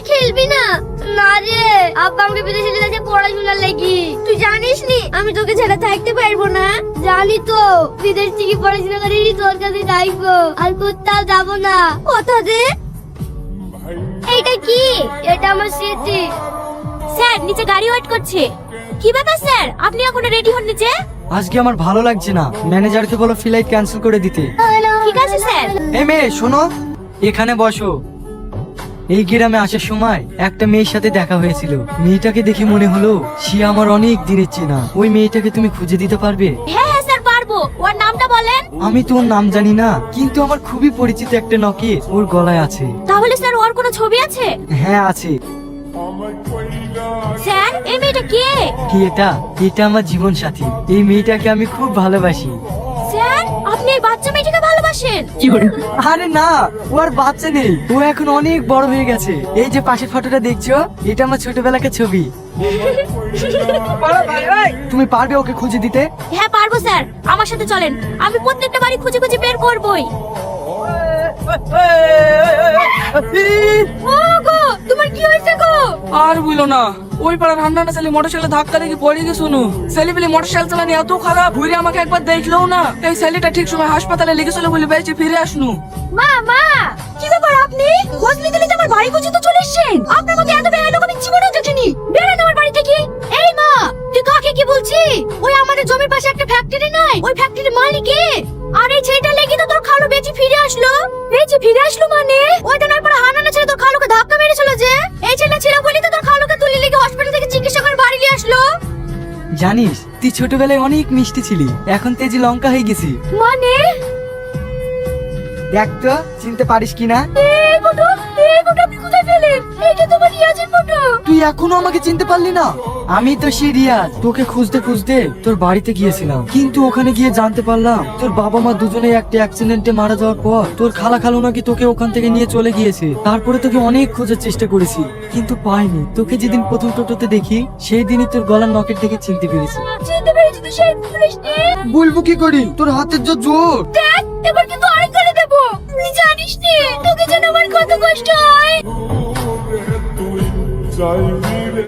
খেলবি না? না রে, আব্বা আমাকে বিদেশে নিয়ে যাচ্ছে পড়াশোনার লাগি। তুই জানিস নি আমি তোকে ছেড়ে থাকতে পারবো না। জানি তো, বিদেশ থেকে পড়াশোনা করে তোর কাছে থাকবো, আর কোথাও যাবো না। কথা দে। এইটা কি? এটা আমার স্মৃতি। স্যার নিচে গাড়ি ওয়েট করছে। কি ব্যাপার স্যার, আপনি এখনো রেডি হন নিচে? আজকে আমার ভালো লাগছে না, ম্যানেজারকে বলো ফ্লাইট ক্যান্সেল করে দিতে। ঠিক আছে স্যার। এই মেয়ে শোনো, এখানে বসো। এই গ্রামে আসার সময় একটা মেয়ের সাথে দেখা হয়েছিল। মেয়েটাকে দেখে মনে হলো সে আমার অনেক দিনের চেনা। ওই মেয়েটাকে তুমি খুঁজে দিতে পারবে? হ্যাঁ হ্যাঁ স্যার পারবো। ওর নামটা বলেন। আমি তো ওর নাম জানি না, কিন্তু আমার খুবই পরিচিত একটা নকেট ওর গলায় আছে। তাহলে স্যার ওর কোনো ছবি আছে? হ্যাঁ আছে। স্যার এই মেয়েটা কে? কি এটা? এটা আমার জীবন সাথী। এই মেয়েটাকে আমি খুব ভালোবাসি। স্যার আপনি এই বাচ্চা মেয়েটাকে ভালোবাসেন? আরে না, ও আর বাচ্চা নেই, ও এখন অনেক বড় হয়ে গেছে। এই যে পাশের ফটোটা দেখছো, এটা আমার ছোটবেলাকার ছবি। তুমি পারবে ওকে খুঁজে দিতে? হ্যাঁ পারবো স্যার, আমার সাথে চলেন। আমি প্রত্যেকটা বাড়ি খুঁজে খুঁজে বের করবই। ও গো, তোমার কি হয়েছে গো? আর বলো না, ওই পাড়ার রান্না ছেলে মোটরসাইকেল ধাক্কা লেগে পড়ে গেছে। শুনো, ছেলে পেলে মোটরসাইকেল চালানি এত খারাপ, ঘুরে আমাকে একবার দেখলেও না। এই ছেলেটা ঠিক সময় হাসপাতালে লেগেছিল বলে বেঁচে ফিরে আসনু। মা মা, কি ব্যাপার আপনি? খোঁজ নিতে নিতে আমার বাড়ি পর্যন্ত চলে এসেছেন। আপনার মধ্যে এত বেয়াই লোক আমি জীবনেও দেখিনি। বেরোন আমার বাড়ি থেকে। এই মা, তুই কাকে কি বলছি? ওই আমাদের জমির পাশে একটা ফ্যাক্টরি নাই, ওই ফ্যাক্টরির মালিক কে? আর এই ছেলেটা লেগে তো তোর খালু বেঁচে ফিরে আসলো। বেঁচে ফিরে আসলো মানে? ওই দিন পরে হানানা ছেলে তোর খালুকে ধাক্কা মেরেছিল যে, এই ছেলেটা ছিল বলেই তো তোর খালুকে তুলে লেগে হসপিটাল থেকে চিকিৎসা করে বাড়ি নিয়ে আসলো। জানিস তুই ছোটবেলায় অনেক মিষ্টি ছিলি, এখন তেজি লঙ্কা হয়ে গেছি। মানে? দেখ তো চিনতে পারিস কিনা। এই ফটো আপনি কোথায় পেলেন? এইটা তোমার রিয়াজের ফটো। তুই এখনো আমাকে চিনতে পারলি না? আমি তো সেই রিয়াজ। তোকে খুঁজতে খুঁজতে তোর বাড়িতে গিয়েছিলাম, কিন্তু ওখানে গিয়ে জানতে পারলাম তোর বাবা মা দুজনেই একটা অ্যাক্সিডেন্টে মারা যাওয়ার পর তোর খালা খালু নাকি তোকে ওখান থেকে নিয়ে চলে গিয়েছে। তারপরে তোকে অনেক খোঁজার চেষ্টা করেছি, কিন্তু পাইনি। তোকে যেদিন প্রথম টোটোতে দেখি, সেই দিনই তোর গলার নকেট দেখে চিনতে পেরেছি। চিনতে পেরেছি তো সেই পুলিশটি। বলবো কি করি, তোর হাতের যা জোর। দেখ এবার কিন্তু আরেক করে দেবো। তুই জানিস নি তোকে যেন আমার কত কষ্ট হয়।